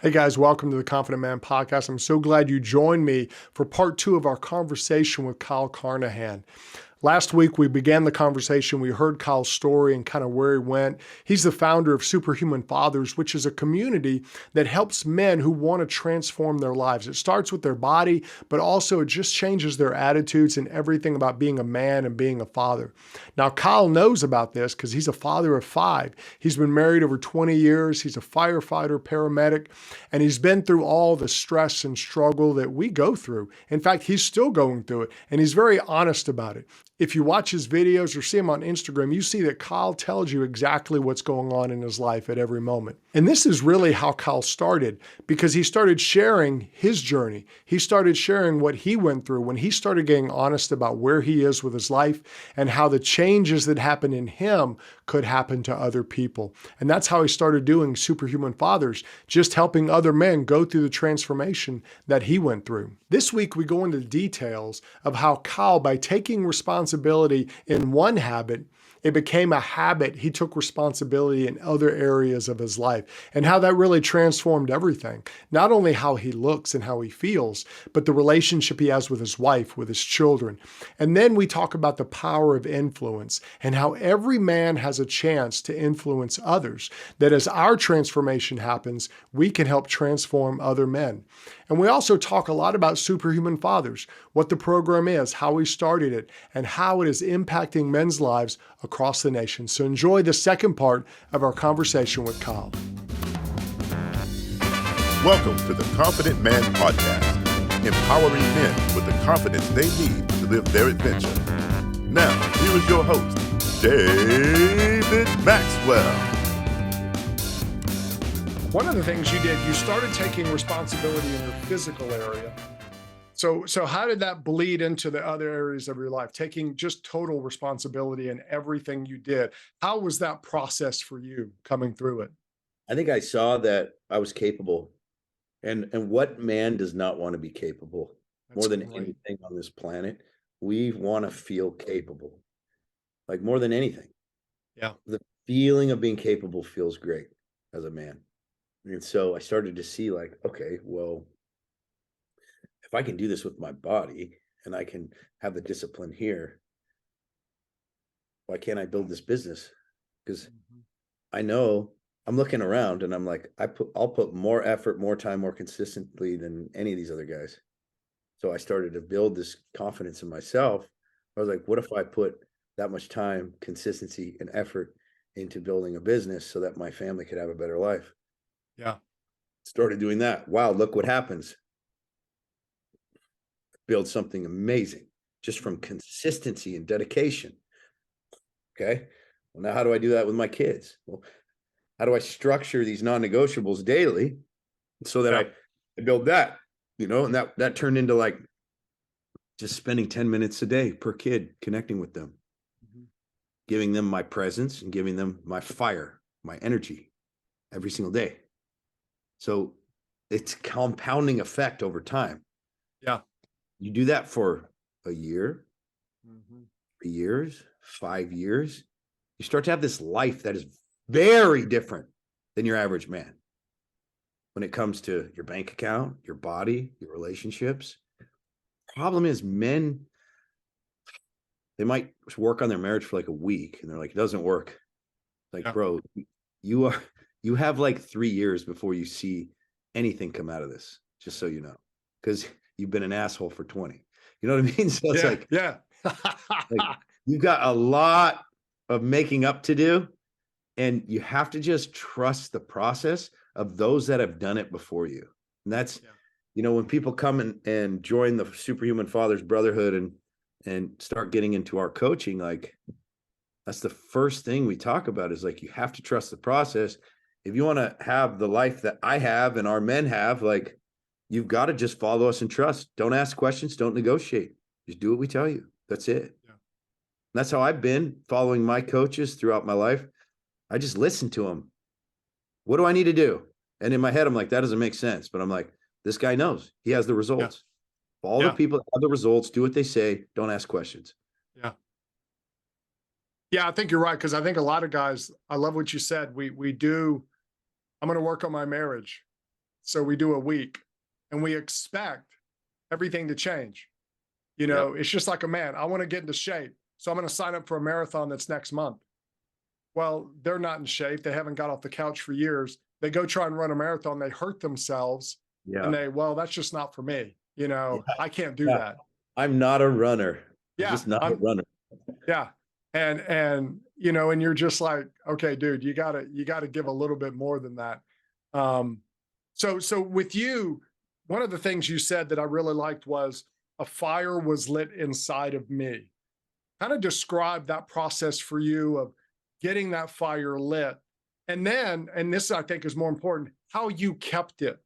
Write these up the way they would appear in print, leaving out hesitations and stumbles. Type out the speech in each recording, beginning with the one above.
Hey guys, welcome to the Confident Man Podcast. I'm so glad you joined me for part two of our conversation with Kyle Carnohan. Last week, we began the conversation. We heard Kyle's story and kind of where he went. He's the founder of Superhuman Fathers, which is a community that helps men who want to transform their lives. It starts with their body, but also it just changes their attitudes and everything about being a man and being a father. Now, Kyle knows about this because he's a father of 5. He's been married over 20 years. He's a firefighter, paramedic, and he's been through all the stress and struggle that we go through. In fact, he's still going through it, and he's very honest about it. If you watch his videos or see him on Instagram, you see that Kyle tells you exactly what's going on in his life at every moment. And this is really how Kyle started, because he started sharing his journey. He started sharing what he went through when he started getting honest about where he is with his life and how the changes that happened in him could happen to other people. And that's how he started doing Superhuman Fathers, just helping other men go through the transformation that he went through. This week, we go into the details of how Kyle, by taking responsibility in one habit, it became a habit. He took responsibility in other areas of his life, and how that really transformed everything. Not only how he looks and how he feels, but the relationship he has with his wife, with his children. And then we talk about the power of influence and how every man has a chance to influence others. That as our transformation happens, we can help transform other men. And we also talk a lot about Superhuman Fathers, what the program is, how we started it, and how it is impacting men's lives across the nation. So enjoy the second part of our conversation with Kyle. Welcome to the Confident Man Podcast, empowering men with the confidence they need to live their adventure. Now, here is your host, David Maxwell. One of the things you did, you started taking responsibility in your physical area. So how did that bleed into the other areas of your life, taking just total responsibility in everything you did? How was that process for you coming through it? I think I saw that I was capable. And what man does not want to be capable? More than anything on this planet, we want to feel capable. Like more than anything. Yeah. The feeling of being capable feels great as a man. And so I started to see like, okay, well, if I can do this with my body and I can have the discipline here, why can't I build this business? Because I know I'm looking around and I'm like, I'll put more effort, more time, more consistently than any of these other guys. So I started to build this confidence in myself. I was like, what if I put that much time, consistency, and effort into building a business so that my family could have a better life? Yeah. Started doing that. Wow, look what happens. Build something amazing just from consistency and dedication. Okay. Well, now how do I do that with my kids? Well, how do I structure these non-negotiables daily so that I build that, and that turned into like just spending 10 minutes a day per kid, connecting with them, giving them my presence and giving them my fire, my energy every single day. So it's compounding effect over time. Yeah. You do that for a year, 3 years, 5 years, you start to have this life that is very different than your average man when it comes to your bank account, your body, your relationships. Problem is men, they might work on their marriage for like a week and they're like, it doesn't work. Like, bro, you have like 3 years before you see anything come out of this, just so you know, because you've been an asshole for 20. You know what I mean? So it's like you've got a lot of making up to do, and you have to just trust the process of those that have done it before you. And that's, when people come and join the Superhuman Fathers Brotherhood and start getting into our coaching, like that's the first thing we talk about is like, you have to trust the process. If you want to have the life that I have and our men have, like, you've got to just follow us and trust. Don't ask questions. Don't negotiate. Just do what we tell you. That's it. Yeah. That's how I've been following my coaches throughout my life. I just listen to them. What do I need to do? And in my head, I'm like, that doesn't make sense. But I'm like, this guy knows. He has the results. Follow the people that have the results. Do what they say. Don't ask questions. Yeah. Yeah, I think you're right. Because I think a lot of guys, I love what you said. We do, I'm going to work on my marriage. So we do a week and we expect everything to change. Yep. It's just like a man. I want to get into shape. So I'm going to sign up for a marathon that's next month. Well, they're not in shape. They haven't got off the couch for years. They go try and run a marathon. They hurt themselves and Yeah. well, that's just not for me. Yeah. I can't do Yeah. that. I'm not a runner. I'm Yeah. just not a runner. Yeah. And you're just like, okay, dude, you gotta give a little bit more than that. So with you, one of the things you said that I really liked was a fire was lit inside of me. Kind of describe that process for you of getting that fire lit. And then, and this I think is more important, how you kept it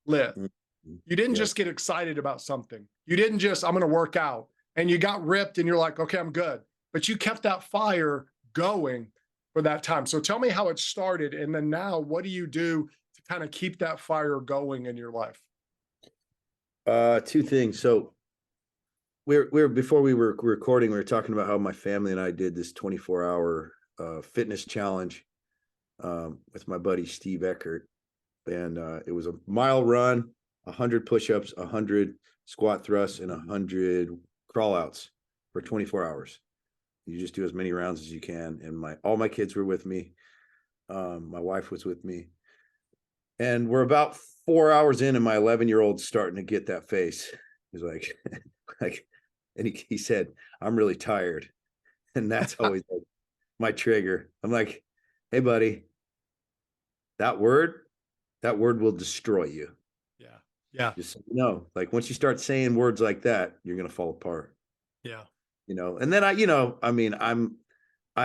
lit. Mm-hmm. You didn't Yeah. just get excited about something. You didn't just, I'm going to work out and you got ripped and you're like, okay, I'm good. But you kept that fire going for that time. So tell me how it started. And then now, what do you do to kind of keep that fire going in your life? Two things. So we're before we were recording, we were talking about how my family and I did this 24-hour fitness challenge with my buddy Steve Eckert. And it was a mile run, 100 push-ups, 100 squat thrusts, and 100 crawl outs for 24 hours. You just do as many rounds as you can. And all my kids were with me. My wife was with me. And we're about 4 hours in, and my 11-year-old's starting to get that face. He's like, and he said, I'm really tired. And that's always like my trigger. I'm like, hey, buddy, that word will destroy you. Yeah. Yeah. Just like once you start saying words like that, you're going to fall apart. Yeah. And then I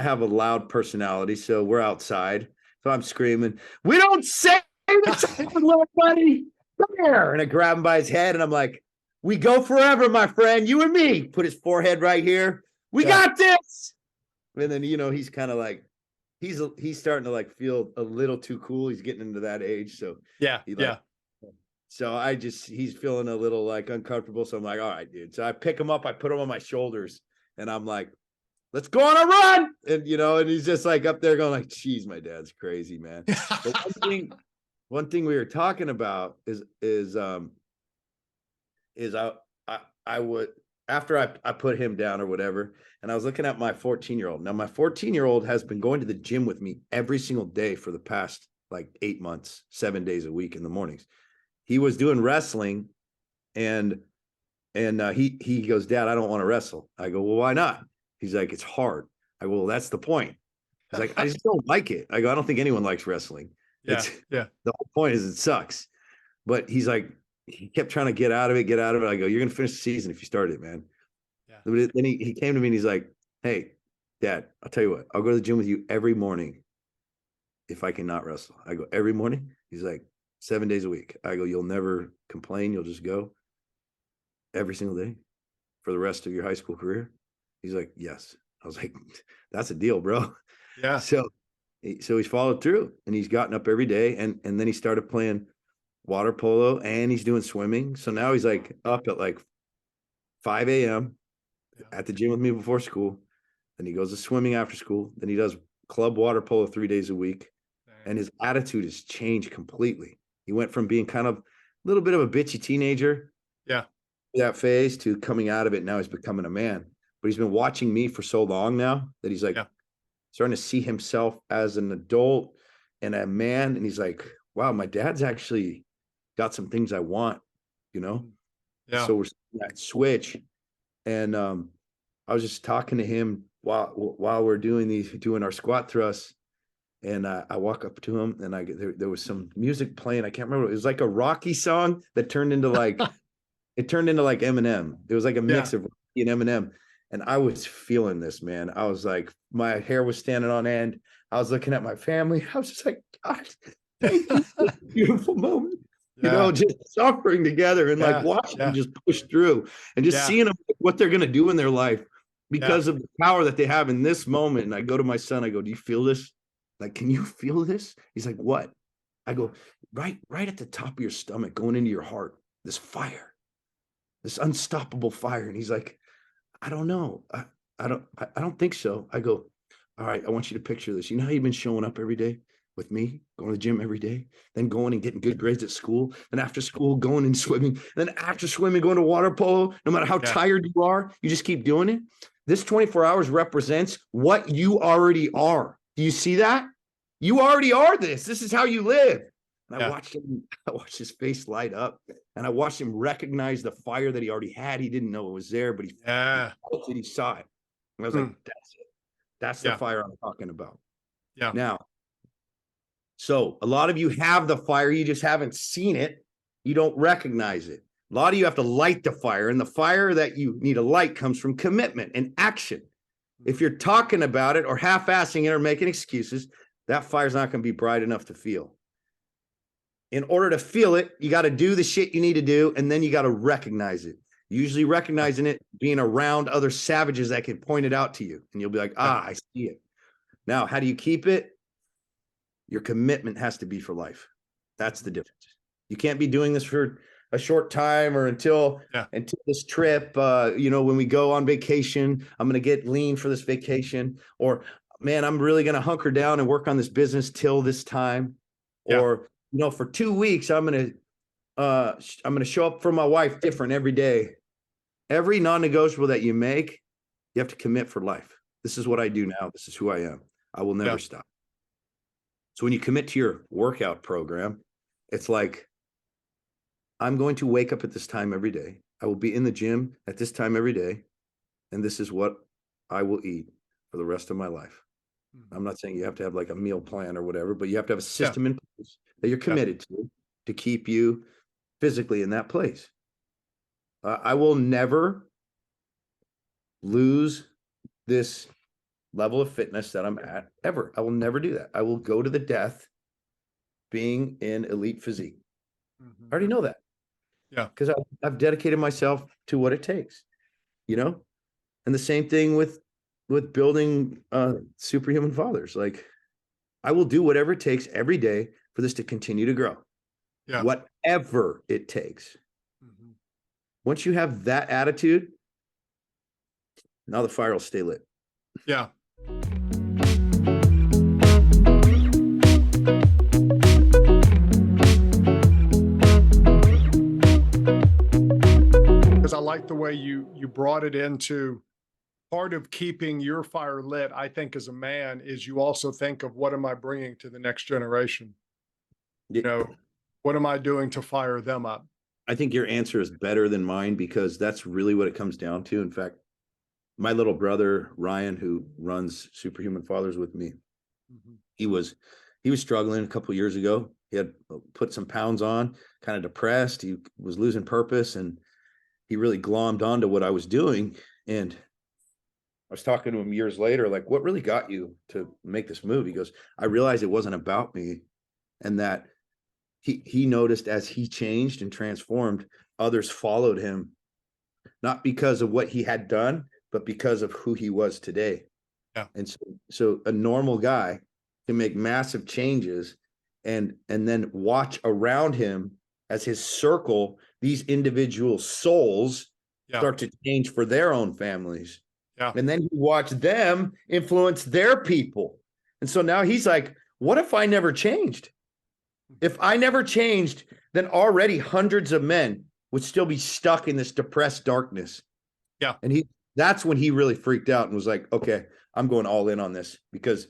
have a loud personality. So we're outside. So I'm screaming, we don't say the little buddy, come here. And I grab him by his head and I'm like, we go forever, my friend, you and me. Put his forehead right here. We got this. And then, he's kind of like, he's starting to like feel a little too cool. He's getting into that age. So so he's feeling a little like uncomfortable. So I'm like, all right, dude. So I pick him up, I put him on my shoulders and I'm like, let's go on a run. And, and he's just like up there going like, geez, my dad's crazy, man. But one thing we were talking about is I would, after I put him down or whatever, and I was looking at my 14-year-old. Now my 14-year-old has been going to the gym with me every single day for the past like 8 months, 7 days a week in the mornings. He was doing wrestling and he goes, Dad, I don't want to wrestle. I go, well, why not? He's like, it's hard. I go, well, that's the point. He's like, I just don't like it. I go, I don't think anyone likes wrestling. Yeah. The whole point is it sucks. But he's like, he kept trying to get out of it. I go, you're going to finish the season if you start it, man. Yeah. Then he came to me and he's like, hey, Dad, I'll tell you what, I'll go to the gym with you every morning if I cannot wrestle. I go, every morning? He's like, 7 days a week. I go, you'll never complain. You'll just go every single day for the rest of your high school career? He's like, yes. I was like, that's a deal, bro. Yeah. So he's followed through and he's gotten up every day and then he started playing water polo and he's doing swimming. So now he's like up at like 5 a.m. at the gym with me before school. Then he goes to swimming after school. Then he does club water polo 3 days a week. And his attitude has changed completely. He went from being kind of a little bit of a bitchy teenager. Yeah. That phase to coming out of it. Now he's becoming a man. But he's been watching me for so long now that he's like starting to see himself as an adult and a man. And he's like, wow, my dad's actually got some things I want, Yeah. So we're seeing that switch. And I was just talking to him while we're doing our squat thrusts. And I walk up to him and there was some music playing. I can't remember. It was like a Rocky song that turned into like, Eminem. It was like a mix of Rocky and Eminem. And I was feeling this, man. I was like, my hair was standing on end. I was looking at my family. I was just like, God, thank you for this beautiful moment. Just suffering together and like watching them just push through and just seeing them, what they're going to do in their life because of the power that they have in this moment. And I go to my son, I go, do you feel this? Like, can you feel this? He's like, what? I go, right at the top of your stomach, going into your heart, this fire, this unstoppable fire. And he's like, I don't know. I don't think so. I go, all right, I want you to picture this. You know how you've been showing up every day? with me, going to the gym every day, then going and getting good grades at school, then after school, going and swimming, then after swimming, going to water polo, no matter how tired you are, you just keep doing it. This 24 hours represents what you already are. Do you see that? You already are this. This is how you live. And I watched his face light up, and I watched him recognize the fire that he already had. He didn't know it was there, but he felt it, he saw it. And I was like, that's it. That's the fire I'm talking about. Yeah. Now, so a lot of you have the fire, you just haven't seen it. You don't recognize it. A lot of you have to light the fire, and the fire that you need to light comes from commitment and action. If you're talking about it or half-assing it or making excuses, that fire's not going to be bright enough to feel. In order to feel it, you got to do the shit you need to do, and then you got to recognize it. Usually recognizing it, being around other savages that can point it out to you, and you'll be like, I see it. Now, how do you keep it? Your commitment has to be for life. That's the difference. You can't be doing this for a short time or until this trip, when we go on vacation, I'm going to get lean for this vacation, or man, I'm really going to hunker down and work on this business till this time. Or, for 2 weeks, I'm going to show up for my wife different every day. Every non-negotiable that you make, you have to commit for life. This is what I do now. This is who I am. I will never stop. So when you commit to your workout program, it's like, I'm going to wake up at this time every day. I will be in the gym at this time every day. And this is what I will eat for the rest of my life. I'm not saying you have to have like a meal plan or whatever, but you have to have a system in place that you're committed to keep you physically in that place. I will never lose this level of fitness that I'm at ever. I will never do that. I will go to the death being in elite physique. I already know that. Yeah. Because I've dedicated myself to what it takes, And the same thing with building superhuman fathers. Like, I will do whatever it takes every day for this to continue to grow. Yeah. Whatever it takes. Once you have that attitude, now the fire will stay lit. Yeah. Because I like the way you brought it into part of keeping your fire lit. I think as a man is you also think of, what am I bringing to the next generation? What am I doing to fire them up? I think your answer is better than mine, because that's really what it comes down to. In fact, my little brother, Ryan, who runs Superhuman Fathers with me, he was struggling a couple of years ago. He had put some pounds on, kind of depressed. He was losing purpose, and he really glommed onto what I was doing. And I was talking to him years later, like, what really got you to make this move? He goes, I realized it wasn't about me, and that he noticed as he changed and transformed, others followed him, not because of what he had done, but because of who he was today. Yeah. And so a normal guy can make massive changes and then watch around him as his circle, these individual souls start to change for their own families. Yeah. And then you watch them influence their people. And so now he's like, what if I never changed? If I never changed, then already hundreds of men would still be stuck in this depressed darkness. Yeah. And that's when he really freaked out and was like, okay, I'm going all in on this, because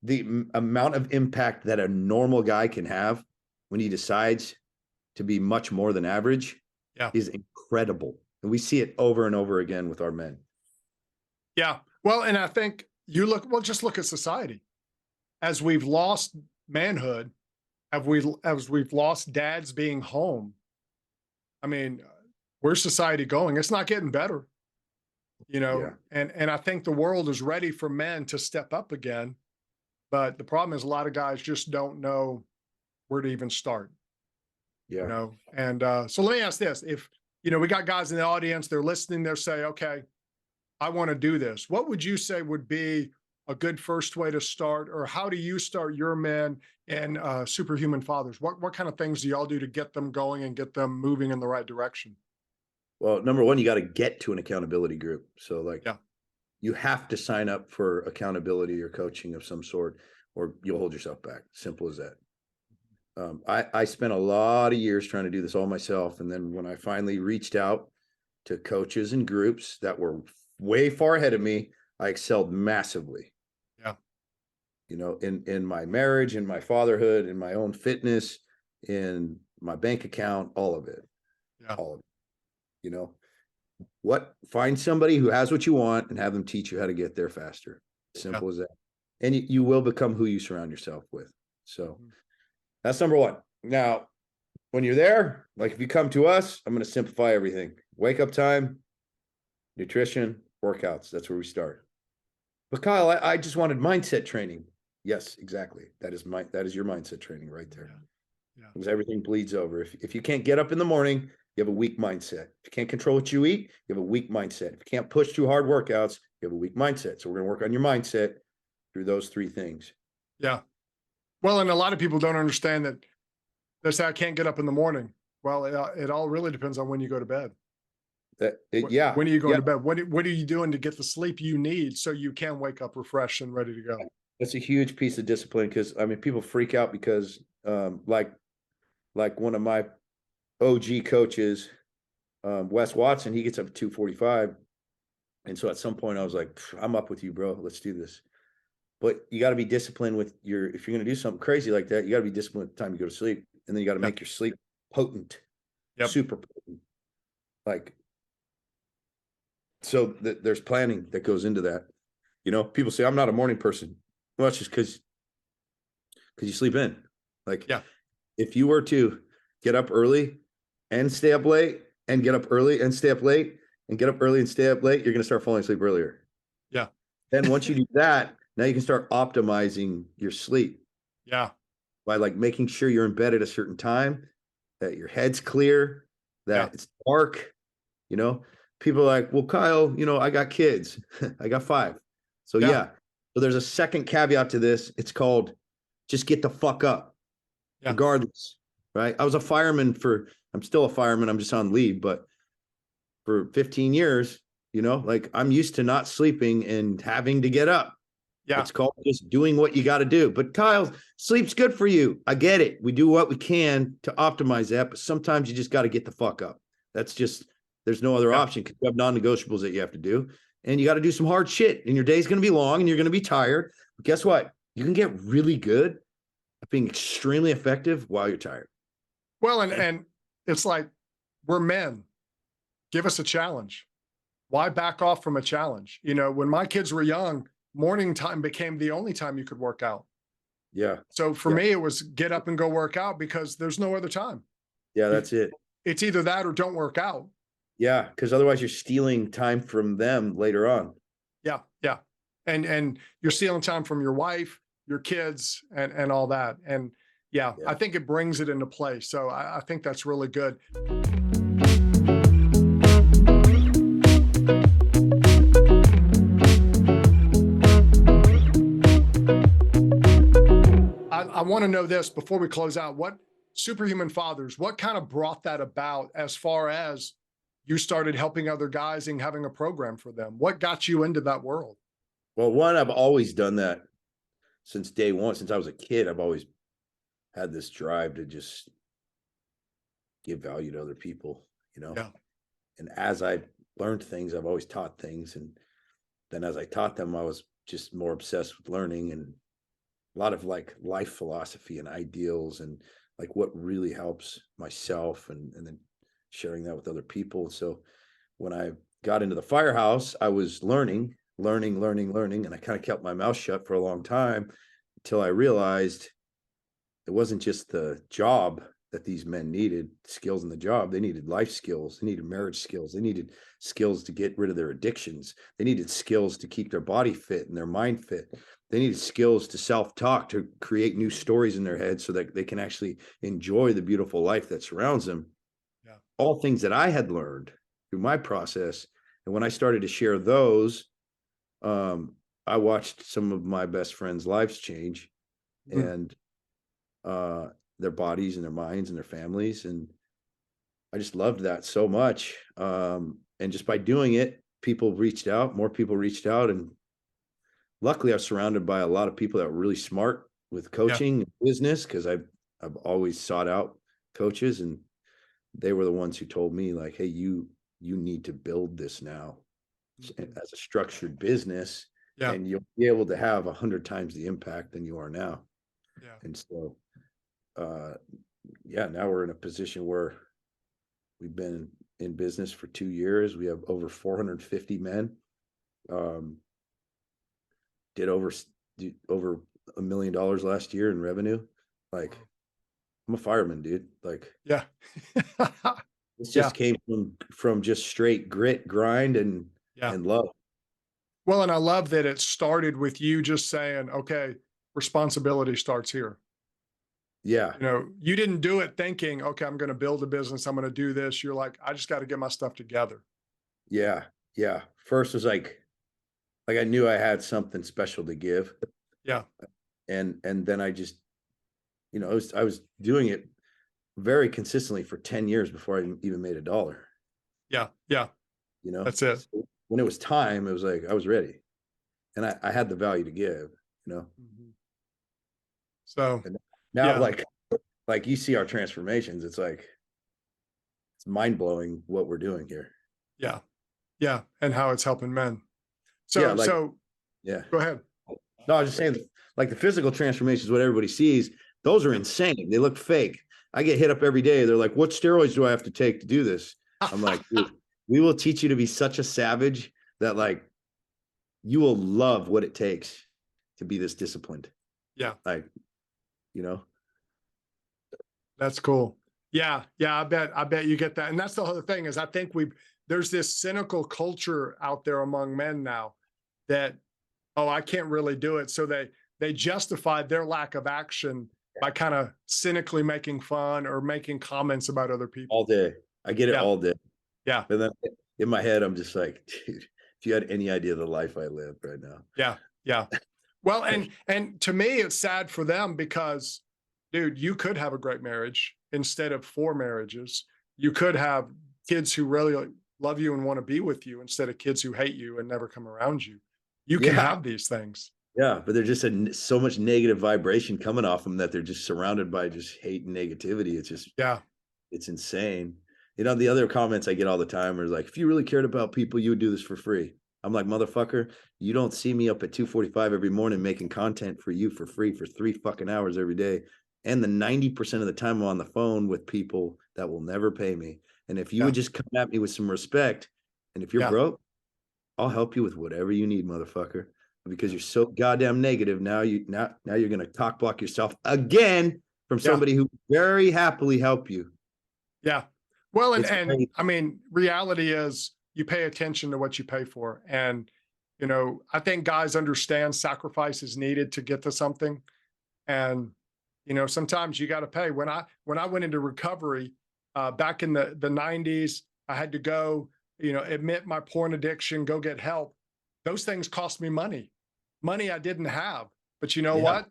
the amount of impact that a normal guy can have when he decides to be much more than average is incredible. And we see it over and over again with our men. Yeah. Well, and I think just look at society. As we've lost manhood, as we've lost dads being home. I mean, where's society going? It's not getting better, and I think the world is ready for men to step up again. But the problem is a lot of guys just don't know where to even start. And so let me ask this. If, we got guys in the audience, they're listening, they're saying, okay, I want to do this. What would you say would be a good first way to start, or how do you start your men and Superhuman Fathers? What kind of things do y'all do to get them going and get them moving in the right direction? Well, number one, you got to get to an accountability group. So you have to sign up for accountability or coaching of some sort, or you'll hold yourself back. Simple as that. I spent a lot of years trying to do this all myself. And then when I finally reached out to coaches and groups that were way far ahead of me, I excelled massively. Yeah. You know, in my marriage, in my fatherhood, in my own fitness, in my bank account, all of it. Yeah. All of it. You know, find somebody who has what you want and have them teach you how to get there faster. Simple as that. And you will become who you surround yourself with. So that's number one. Now, when you're there, like if you come to us, I'm going to simplify everything. Wake up time, nutrition, workouts. That's where we start. But Kyle, I just wanted mindset training. Yes, exactly. That is your mindset training right there. Yeah. Because everything bleeds over. If you can't get up in the morning, you have a weak mindset. If you can't control what you eat, you have a weak mindset. If you can't push through hard workouts, you have a weak mindset. So we're going to work on your mindset through those three things. Yeah. Well, and a lot of people don't understand that they say, I can't get up in the morning. Well, it all really depends on when you go to bed. Yeah. When are you going to bed? What are you doing to get the sleep you need so you can wake up refreshed and ready to go? That's a huge piece of discipline because, I mean, people freak out because like one of my OG coaches, Wes Watson, he gets up at 2:45. And so at some point I was like, I'm up with you, bro. Let's do this. But you got to be disciplined with if you're going to do something crazy like that, you got to be disciplined with the time you go to sleep. And then you got to make your sleep potent, super potent. Like, so there's planning that goes into that. You know, people say, I'm not a morning person. Well, that's just because you sleep in. Like, if you were to get up early and stay up late and get up early and stay up late and get up early and stay up late, you're going to start falling asleep earlier. Yeah. Then once you do that, now you can start optimizing your sleep. Yeah. By like making sure you're in bed at a certain time, that your head's clear, that it's dark. You know, people are like, well, Kyle, you know, I got kids. I got 5. So So there's a second caveat to this. It's called just get the fuck up, regardless. Right. I was a fireman I'm still a fireman. I'm just on leave, but for 15 years, you know, like I'm used to not sleeping and having to get up. Yeah. It's called just doing what you got to do. But Kyle, sleep's good for you. I get it. We do what we can to optimize that, but sometimes you just got to get the fuck up. That's just, there's no other option because you have non-negotiables that you have to do. And you got to do some hard shit. And your day's going to be long and you're going to be tired. But guess what? You can get really good at being extremely effective while you're tired. Well, and it's like, we're men. Give us a challenge. Why back off from a challenge? You know, when my kids were young, morning time became the only time you could work out. Yeah. So for me, it was get up and go work out because there's no other time. Yeah, that's it. It's either that or don't work out. Yeah, because otherwise you're stealing time from them later on. Yeah, yeah. And you're stealing time from your wife, your kids, and all that. And I think it brings it into play. So I think that's really good. I want to know this before we close out. What Superhuman Fathers, what kind of brought that about as far as you started helping other guys and having a program for them? What got you into that world? Well, one, I've always done that since day one. Since I was a kid, I've always had this drive to just give value to other people, you know? Yeah. And as I learned things, I've always taught things. And then as I taught them, I was just more obsessed with learning and a lot of like life philosophy and ideals and like what really helps myself and then sharing that with other people. So when I got into the firehouse, I was learning, and I kind of kept my mouth shut for a long time until I realized it wasn't just the job that these men needed, skills in the job. They needed life skills. They needed marriage skills. They needed skills to get rid of their addictions. They needed skills to keep their body fit and their mind fit. They needed skills to self-talk, to create new stories in their head so that they can actually enjoy the beautiful life that surrounds them. Yeah. All things that I had learned through my process. And when I started to share those, I watched some of my best friends' lives change and their bodies and their minds and their families. And I just loved that so much. And just by doing it, more people reached out. And luckily I was surrounded by a lot of people that were really smart coaching business, because I've always sought out coaches, and they were the ones who told me like, hey, you need to build this now as a structured business, and you'll be able to have 100 times the impact than you are now. And so now we're in a position where we've been in business for 2 years. We have over 450 men. Did over $1 million last year in revenue. Like, I'm a fireman, dude. Like, this just came from just straight grit, grind, and love. Well, and I love that it started with you just saying, okay, responsibility starts here. Yeah. You know, you didn't do it thinking, okay, I'm going to build a business. I'm going to do this. You're like, I just got to get my stuff together. Yeah. Yeah. First was like I knew I had something special to give. Yeah. And then I just, you know, I was doing it very consistently for 10 years before I even made $1. Yeah. Yeah. You know, that's it. So when it was time, it was like, I was ready, and I had the value to give, you know? So and now like you see our transformations, it's like, it's mind blowing what we're doing here. Yeah. Yeah. And how it's helping men. So, yeah. Go ahead. No, I was just saying, like, the physical transformations, what everybody sees, those are insane. They look fake. I get hit up every day. They're like, what steroids do I have to take to do this? I'm like, dude, we will teach you to be such a savage that, like, you will love what it takes to be this disciplined. Yeah. Like, you know, that's cool. Yeah. Yeah. I bet you get that. And that's the whole thing is I think there's this cynical culture out there among men now that, oh, I can't really do it. So they justify their lack of action by kind of cynically making fun or making comments about other people. All day. I get it all day. Yeah. And then in my head, I'm just like, dude, if you had any idea of the life I live right now. Yeah. Yeah. Well, and to me, it's sad for them because, dude, you could have a great marriage instead of 4 marriages. You could have kids who really love you and want to be with you instead of kids who hate you and never come around you. You can have these things. Yeah, but there's just so much negative vibration coming off them that they're just surrounded by just hate and negativity. It's just, it's insane. You know, the other comments I get all the time are like, if you really cared about people, you would do this for free. I'm like, motherfucker, you don't see me up at 2:45 every morning making content for you for free for 3 fucking hours every day. And the 90% of the time I'm on the phone with people that will never pay me. And if you would just come at me with some respect, and if you're broke, I'll help you with whatever you need, motherfucker. Because you're so goddamn negative. Now you're going to cock block yourself again from somebody who very happily help you. Yeah. Well, and I mean, reality is you pay attention to what you pay for. And, you know, I think guys understand sacrifice is needed to get to something. And, you know, sometimes you got to pay. When I went into recovery back in the 90s, I had to go, you know, admit my porn addiction, go get help. Those things cost me money I didn't have. But you know what?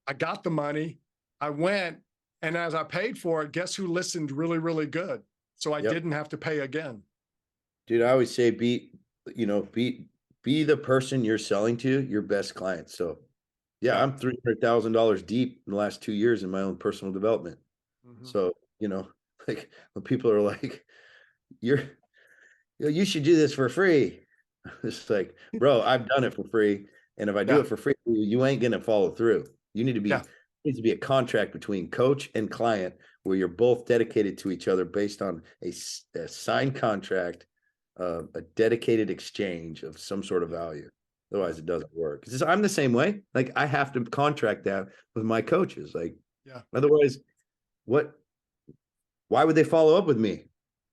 I got the money. I went. And as I paid for it, guess who listened really, really good? So I didn't have to pay again. Dude, I always say be the person you're selling to your best client. So I'm $300,000 deep in the last 2 years in my own personal development. So, you know, like when people are like, you should do this for free. It's like, bro, I've done it for free. And if I do it for free, you ain't going to follow through. You need to be, needs to be a contract between coach and client where you're both dedicated to each other based on a signed contract, a dedicated exchange of some sort of value. Otherwise it doesn't work. I'm the same way. Like, I have to contract that with my coaches. Like, otherwise why would they follow up with me?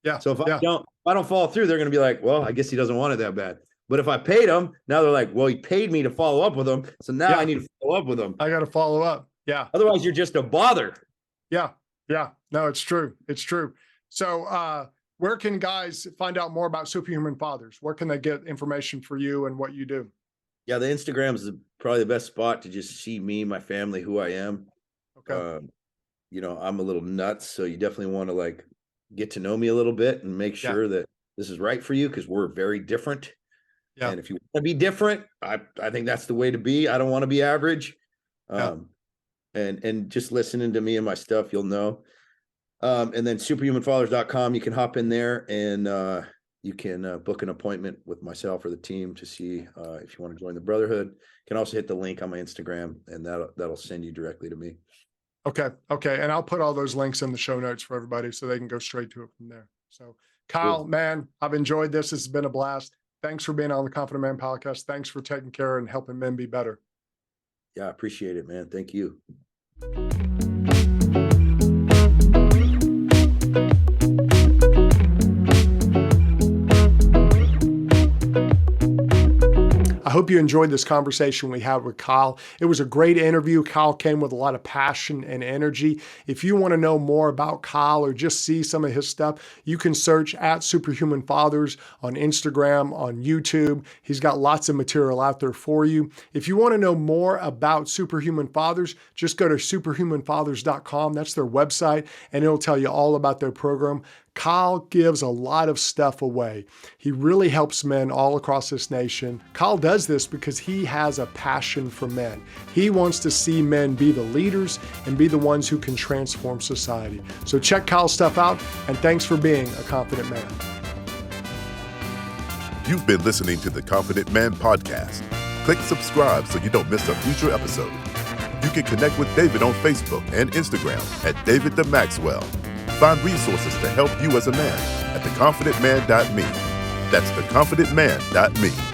Yeah. So if I don't follow through, they're going to be like, well, I guess he doesn't want it that bad. But if I paid him, now they're like, well, he paid me to follow up with him. So now I need to follow up with him. I got to follow up. Yeah. Otherwise you're just a bother. Yeah. Yeah. No, it's true. It's true. So, where can guys find out more about Superhuman Fathers? Where can they get information for you and what you do? Yeah. The Instagram is probably the best spot to just see me, my family, who I am. Okay. You know, I'm a little nuts. So you definitely want to like get to know me a little bit and make sure that this is right for you. Cause we're very different. And if you want to be different, I think that's the way to be. I don't want to be average. and just listening to me and my stuff, you'll know. And then superhumanfathers.com, you can hop in there and you can book an appointment with myself or the team to see if you want to join the brotherhood. You can also hit the link on my Instagram, and that'll send you directly to me. Okay. And I'll put all those links in the show notes for everybody so they can go straight to it from there. So Kyle, Cool. Man, I've enjoyed this. This has been a blast. Thanks for being on the Confident Man podcast. Thanks for taking care and helping men be better. Yeah, I appreciate it, man. Thank you. I hope you enjoyed this conversation we had with Kyle. It was a great interview. Kyle came with a lot of passion and energy. If you want to know more about Kyle or just see some of his stuff, you can search at Superhuman Fathers on Instagram, on YouTube. He's got lots of material out there for you. If you want to know more about Superhuman Fathers, just go to superhumanfathers.com. That's their website, and it'll tell you all about their program. Kyle gives a lot of stuff away. He really helps men all across this nation. Kyle does this because he has a passion for men. He wants to see men be the leaders and be the ones who can transform society. So check Kyle's stuff out, and thanks for being a confident man. You've been listening to the Confident Man podcast. Click subscribe so you don't miss a future episode. You can connect with David on Facebook and Instagram at David the Maxwell. Find resources to help you as a man at theconfidentman.me. That's theconfidentman.me.